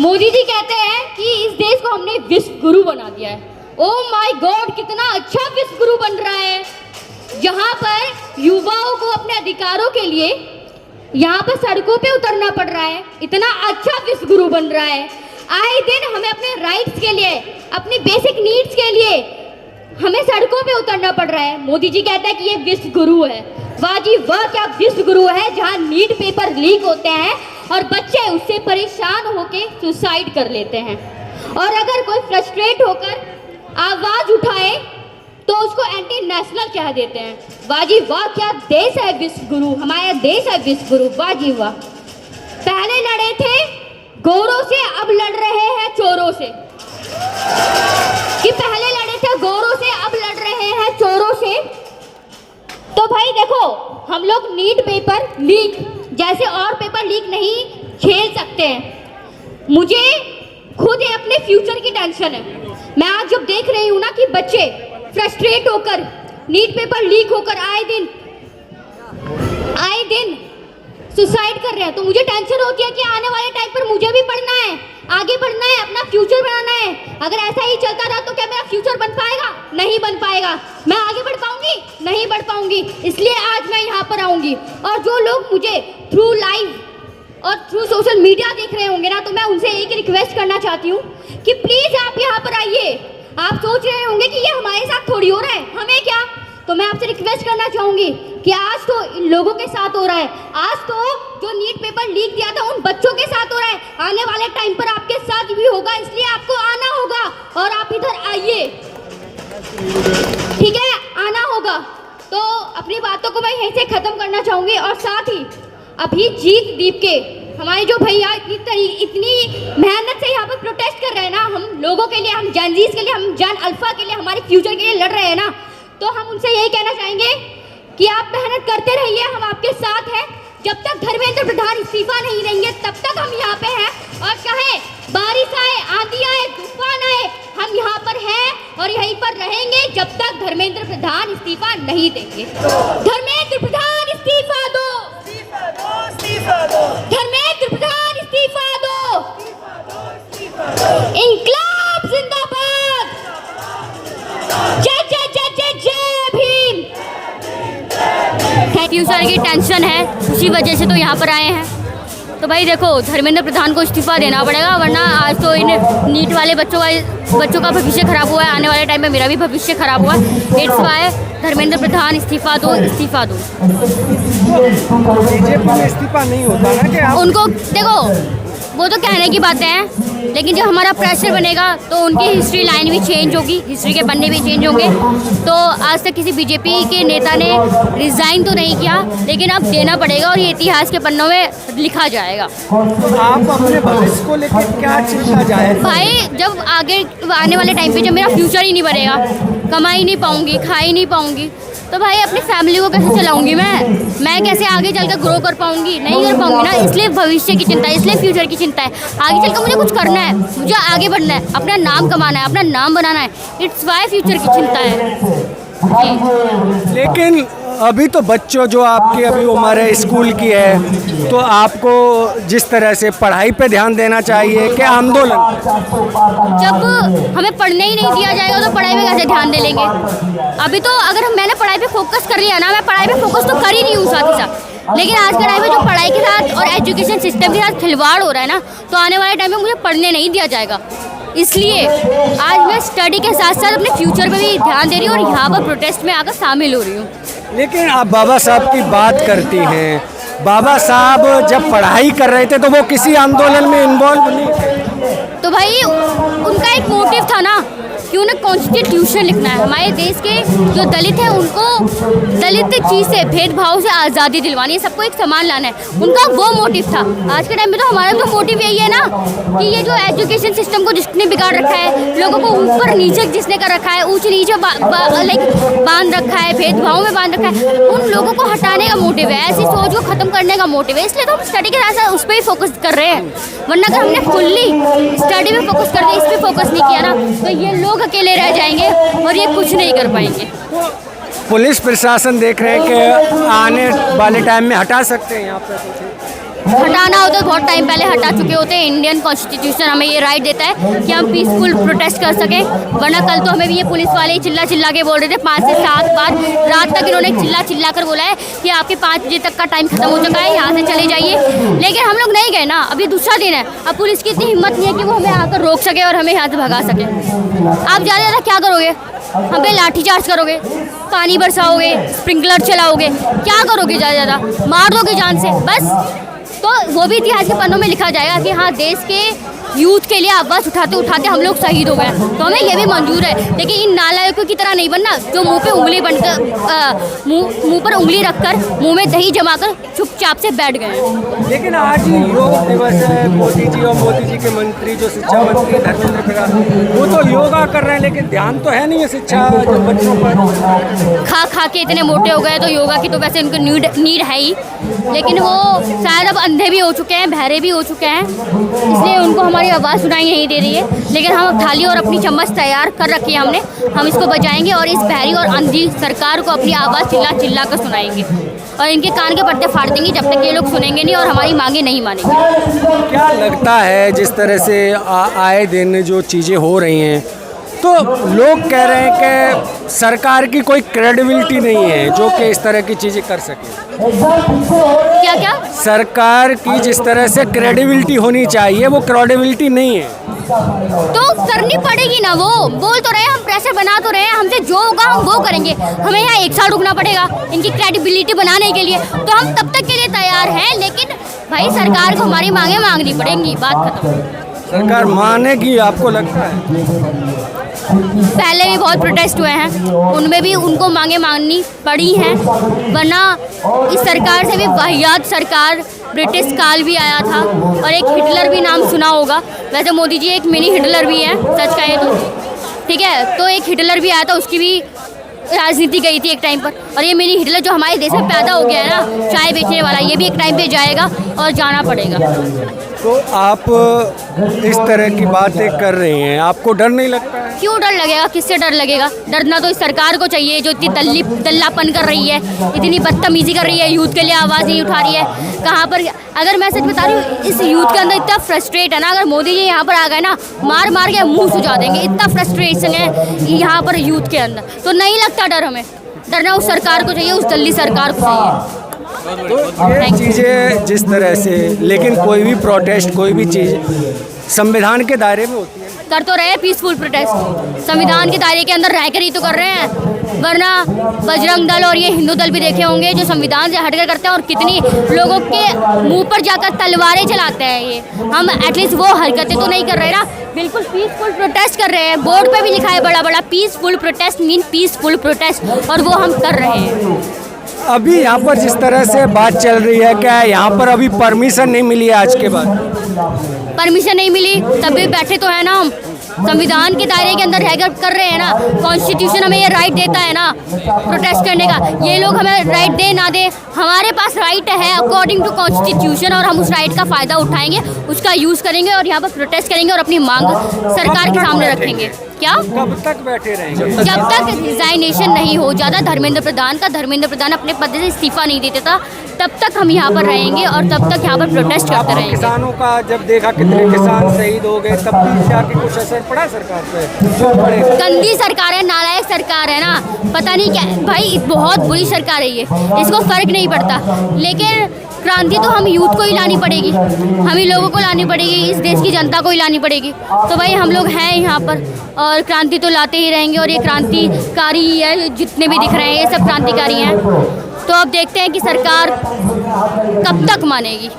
मोदी जी कहते हैं कि इस देश को हमने विश्व गुरु बना दिया है। ओह माय गॉड, कितना अच्छा विश्व गुरु बन रहा है, जहाँ पर युवाओं को अपने अधिकारों के लिए यहाँ पर सड़कों पे उतरना पड़ रहा है। इतना अच्छा विश्व गुरु बन रहा है। आए दिन हमें अपने राइट्स के लिए, अपनी बेसिक नीड्स के लिए हमें सड़कों पे उतरना पड़ रहा है। मोदी जी कहते हैं कि ये विश्व गुरु है। वाह जी वाह, क्या विश्व गुरु है, जहाँ नीट पेपर लीक होते हैं और बच्चे उससे परेशान होकर सुसाइड कर लेते हैं, और अगर कोई फ्रस्ट्रेट होकर आवाज उठाए तो उसको एंटी नेशनल कह देते हैं। वाह जी वाह, क्या देश है विश्व गुरु, हमारा देश है विश्व गुरु। वाह जी वाह। पहले लड़े थे गोरों से, अब लड़ रहे हैं चोरों से। कि पहले लड़े थे गोरों से, अब लड़ रहे हैं चोरों से। तो भाई देखो, हम लोग नीट पेपर लीक जैसे और पेपर लीक नहीं झेल सकते हैं। मुझे खुद अपने फ्यूचर की टेंशन है। मैं आज जब देख रही हूँ ना कि बच्चे फ्रस्ट्रेट होकर नीट पेपर लीक होकर आए दिन सुसाइड कर रहे हैं, तो मुझे टेंशन होती है कि आने वाले टाइम पर मुझे भी पढ़ना है, आगे बढ़ना है, अपना फ्यूचर बनाना है। अगर ऐसा ही चलता रहा तो क्या मेरा फ्यूचर बन पाएगा? नहीं बन पाएगा। मैं आगे बढ़ पाऊंगी? नहीं बढ़ पाऊंगी। इसलिए आज मैं यहाँ पर आऊंगी। और जो लोग मुझे थ्रू लाइव और थ्रू सोशल मीडिया देख रहे होंगे ना, तो मैं उनसे एक रिक्वेस्ट करना चाहती हूँ कि प्लीज आप यहाँ पर आइए। आप सोच रहे होंगे कि ये हमारे साथ थोड़ी हो रहा है, हमें क्या। तो मैं आपसे रिक्वेस्ट करना चाहूंगी कि आज तो इन लोगों के साथ हो रहा है, आज तो जो नीट पेपर लीक दिया था उन बच्चों के साथ हो रहा है, आने वाले टाइम पर आपके साथ भी होगा। इसलिए आपको आना होगा और आप इधर आइए, ठीक है, आना होगा। तो अपनी बातों को मैं यहीं से खत्म करना चाहूंगी। और साथ ही अभी जीत दीप के हमारे जो भैया इतनी मेहनत से यहाँ पर प्रोटेस्ट कर रहे हैं ना, हम लोगों के लिए, हम जेनजीज के लिए, हम जेन अल्फा के लिए, हमारे फ्यूचर के लिए लड़ रहे हैं ना, तो हम उनसे यही कहना चाहेंगे कि आप मेहनत करते रहिए, हम आपके साथ हैं। जब तक धर्मेंद्र प्रधान इस्तीफा नहीं देंगे तब तक हम यहाँ पे हैं। और चाहे बारिश आए, आंधी आए, तूफान आए, हम यहाँ पर हैं और यहीं पर रहेंगे जब तक धर्मेंद्र प्रधान इस्तीफा नहीं देंगे। धर्मेंद्र प्रधान इस्तीफा दो, धर्मेंद्र प्रधान इस्तीफा दो, इंकलाब जिंदाबाद, जय जय जय जय जय भीम। फ्यूचर की टेंशन है, उसी वजह से तो यहाँ पर आए हैं। तो भाई देखो, धर्मेंद्र प्रधान को इस्तीफा देना पड़ेगा, वरना आज तो इन नीट वाले बच्चों का भविष्य खराब हुआ है, आने वाले टाइम में मेरा भी भविष्य खराब हुआ है। इट्स वाई धर्मेंद्र प्रधान इस्तीफा दो, इस्तीफा दो। बीजेपी में इस्तीफा नहीं होता ना कि आप उनको देखो, वो तो कहने की बातें हैं, लेकिन जब हमारा प्रेशर बनेगा तो उनकी हिस्ट्री लाइन भी चेंज होगी, हिस्ट्री के पन्ने भी चेंज होंगे। तो आज तक किसी बीजेपी के नेता ने रिज़ाइन तो नहीं किया, लेकिन अब देना पड़ेगा और ये इतिहास के पन्नों में लिखा जाएगा। आप अपने भविष्य को लेकर क्या चिंता जाहिर? भाई जब आगे आने वाले टाइम पे जब मेरा फ्यूचर ही नहीं बनेगा, कमा ही नहीं पाऊँगी, खा ही नहीं पाऊँगी, तो भाई अपनी फैमिली को कैसे चलाऊंगी मैं कैसे आगे चलकर ग्रो कर पाऊंगी? नहीं कर पाऊंगी ना। इसलिए भविष्य की चिंता है, इसलिए फ्यूचर की चिंता है। आगे चलकर मुझे कुछ करना है, मुझे आगे बढ़ना है, अपना नाम कमाना है, अपना नाम बनाना है। इट्स वाई फ्यूचर की चिंता है। लेकिन अभी तो बच्चों जो आपकी अभी उम्र है स्कूल की है, तो आपको जिस तरह से पढ़ाई पे ध्यान देना चाहिए कि आंदोलन? जब हमें पढ़ने ही नहीं दिया जाएगा तो पढ़ाई पे कैसे ध्यान दे लेंगे? अभी तो अगर मैंने पढ़ाई पे फोकस कर लिया ना, मैं पढ़ाई पे फोकस तो कर ही नहीं हूँ साथ ही साथ, लेकिन आज के टाइम में जो पढ़ाई के साथ और एजुकेशन सिस्टम के साथ खिलवाड़ हो रहा है ना, तो आने वाले टाइम में मुझे पढ़ने नहीं दिया जाएगा। इसलिए आज मैं स्टडी के साथ साथ अपने फ्यूचर पे भी ध्यान दे रही हूँ और यहाँ पर प्रोटेस्ट में आकर शामिल हो रही हूँ। लेकिन आप बाबा साहब की बात करती हैं, बाबा साहब जब पढ़ाई कर रहे थे तो वो किसी आंदोलन में इन्वॉल्व नहीं थे? तो भाई उनका एक मोटिव था ना कि उन्हें कॉन्स्टिट्यूशन लिखना है। हमारे देश के जो दलित हैं उनको दलित चीज़ से, भेदभाव से आज़ादी दिलवानी है, सबको एक समान लाना है, उनका वो मोटिव था। आज के टाइम में तो हमारा तो मोटिव यही है ना कि ये जो एजुकेशन सिस्टम को जिसने बिगाड़ रखा है, लोगों को ऊपर नीचे जिसने कर रखा है, ऊंच नीचे लाइक बांध रखा है, भेदभाव में बांध रखा है, उन लोगों को हटाने का मोटिव है, ऐसी सोच को ख़त्म करने का मोटिव है। इसलिए तो हम स्टडी के साथ साथ उस पर ही फोकस कर रहे हैं। वरना अगर हमने फुल्ली स्टडी पे फोकस कर दिया, इस पर फोकस नहीं किया ना, तो ये लोग अकेले रह जाएंगे और ये कुछ नहीं कर पाएंगे। पुलिस प्रशासन देख रहे हैं कि आने वाले टाइम में हटा सकते हैं यहाँ पे कुछ? हटाना होता है बहुत टाइम पहले हटा चुके होते हैं। इंडियन कॉन्स्टिट्यूशन हमें ये राइट देता है कि हम पीसफुल प्रोटेस्ट कर सकें, वरना कल तो हमें भी ये पुलिस वाले ही चिल्ला चिल्ला के बोल रहे थे 5 से 7 बार रात तक इन्होंने चिल्ला चिल्ला कर बोला है कि आपके 5 बजे तक का टाइम खत्म हो चुका है, यहाँ से चले जाइए। लेकिन हम लोग नहीं गए ना, अभी दूसरा दिन है। अब पुलिस की इतनी हिम्मत नहीं है कि वो हमें आकर रोक सके और हमें यहाँ से भगा सके। आप ज़्यादा ज़्यादा क्या करोगे? हम पे लाठीचार्ज करोगे, पानी बरसाओगे, स्प्रिंकलर चलाओगे, क्या करोगे? ज़्यादा ज़्यादा मार दोगे जान से बस। तो वो भी इतिहास के पन्नों में लिखा जाएगा कि हाँ, देश के यूथ के लिए आवाज़ उठाते उठाते हम लोग शहीद हो गए। तो हमें ये भी मंजूर है, लेकिन इन नालायकों की तरह नहीं बनना जो मुंह पे उंगली बनकर मुंह पर उंगली रखकर मुंह में दही जमाकर चुपचाप से बैठ गए हैं। लेकिन आज योग दिवस है, मोदी जी और मोदी जी के मंत्री जो शिक्षा मंत्री धर्मेंद्र प्रधान, वो तो योगा कर रहे हैं, लेकिन ध्यान तो है नहीं है शिक्षा जो बच्चों पर। खा खा के इतने मोटे हो गए, तो योगा की तो वैसे उनको नीड है ही, लेकिन वो शायद अब अंधे भी हो चुके हैं, बहरे भी हो चुके हैं, इसलिए उनको हमारी आवाज़ सुनाई नहीं दे रही है। लेकिन हम थाली और अपनी चम्मच तैयार कर रखी है हमने, हम इसको बजाएंगे और इस बहरी और अंधी सरकार को अपनी आवाज़ चिल्ला चिल्ला कर सुनाएंगे और इनके कान के पर्दे फाड़ देंगे जब तक ये लोग सुनेंगे नहीं और हमारी मांगे नहीं मानेंगे। क्या लगता है जिस तरह से आए दिन जो चीज़ें हो रही हैं, तो लोग कह रहे हैं कि सरकार की कोई क्रेडिबिलिटी नहीं है जो कि इस तरह की चीज़ें कर सके। क्या क्या? सरकार की जिस तरह से क्रेडिबिलिटी होनी चाहिए वो क्रेडिबिलिटी नहीं है, तो करनी पड़ेगी ना। वो बोल तो रहे हैं, हम प्रेशर बना तो रहे हैं, हमसे जो होगा हम वो करेंगे। हमें यहाँ 1 साल रुकना पड़ेगा इनकी क्रेडिबिलिटी बनाने के लिए, तो हम तब तक के लिए तैयार हैं। लेकिन भाई सरकार को हमारी मांगे मांगनी पड़ेंगी, बात खत्म। सरकार मानेगी आपको लगता है? पहले भी बहुत प्रोटेस्ट हुए हैं, उनमें भी उनको मांगे मांगनी पड़ी हैं, वरना इस सरकार से भी वाहियात सरकार ब्रिटिश काल भी आया था और एक हिटलर भी नाम सुना होगा। वैसे मोदी जी एक मिनी हिटलर भी है, सच कहे तो, ठीक है। तो एक हिटलर भी आया था, उसकी भी राजनीति गई थी एक टाइम पर। और ये मिनी हिटलर जो हमारे देश में पैदा हो गया है ना, चाय बेचने वाला, ये भी एक टाइम पे जाएगा और जाना पड़ेगा। तो आप इस तरह की बातें कर रही हैं, आपको डर नहीं लगता है? क्यों डर लगेगा? किससे डर लगेगा? डरना तो इस सरकार को चाहिए जो इतनी दल्लापन कर रही है, इतनी बदतमीजी कर रही है, यूथ के लिए आवाज़ नहीं उठा रही है। कहाँ पर, अगर मैं सच बता रही हूँ, इस यूथ के अंदर इतना फ्रस्ट्रेट है ना, अगर मोदी जी यहाँ पर आ गए ना, मार मार के मुंह सुझा देंगे, इतना फ्रस्ट्रेशन है यहाँ पर यूथ के अंदर। तो नहीं लगता डर हमें, डरना उस सरकार को चाहिए, उस दल्ली सरकार को चाहिए। तो ये चीज़ें जिस तरह से, लेकिन कोई भी प्रोटेस्ट, कोई भी चीज़ संविधान के दायरे में होती है। कर तो रहे हैं पीसफुल प्रोटेस्ट, संविधान के दायरे के अंदर रहकर ही तो कर रहे हैं, वरना बजरंग दल और ये हिंदू दल भी देखे होंगे जो संविधान से हटकर करते हैं और कितनी लोगों के मुंह पर जाकर तलवारें चलाते हैं। ये हम एटलीस्ट वो हरकतें तो नहीं कर रहे ना, बिल्कुल पीसफुल प्रोटेस्ट कर रहे हैं। बोर्ड पे भी लिखा है बड़ा बड़ा, peaceful protest mean peaceful protest, और वो हम कर रहे हैं। अभी यहाँ पर जिस तरह से बात चल रही है, क्या यहाँ पर अभी परमिशन नहीं मिली है आज के बाद? परमिशन नहीं मिली तब भी बैठे तो है ना, हम संविधान के दायरे के अंदर रहकर कर रहे हैं ना। कॉन्स्टिट्यूशन हमें ये राइट देता है ना प्रोटेस्ट करने का। ये लोग हमें राइट दे ना दे, हमारे पास राइट है अकॉर्डिंग टू कॉन्स्टिट्यूशन, और हम उस राइट का फ़ायदा उठाएंगे, उसका यूज़ करेंगे और यहाँ पर प्रोटेस्ट करेंगे और अपनी मांग सरकार के सामने रखेंगे। क्या कब तक बैठे रहेंगे? जब तक रिजाइनेशन नहीं हो जाता धर्मेंद्र प्रधान का, धर्मेंद्र प्रधान अपने पद से इस्तीफा नहीं देते था, तब तक हम यहाँ पर रहेंगे और तब तक यहाँ पर प्रोटेस्ट करते रहेंगे। किसानों का जब देखा कितने किसान शहीद हो गए, तब भी जाके कुछ असर पड़ा सरकार पे? गंदी सरकार है, नालायक सरकार है ना, पता नहीं क्या भाई, बहुत बुरी सरकार है ये, इसको फर्क नहीं पड़ता। लेकिन क्रांति तो हम यूथ को ही लानी पड़ेगी, हम ही लोगों को लानी पड़ेगी, इस देश की जनता को ही लानी पड़ेगी। तो भाई हम लोग हैं यहाँ पर और क्रांति तो लाते ही रहेंगे, और ये क्रांतिकारी ही है, जितने भी दिख रहे हैं ये सब क्रांतिकारी हैं। तो अब देखते हैं कि सरकार कब तक मानेगी।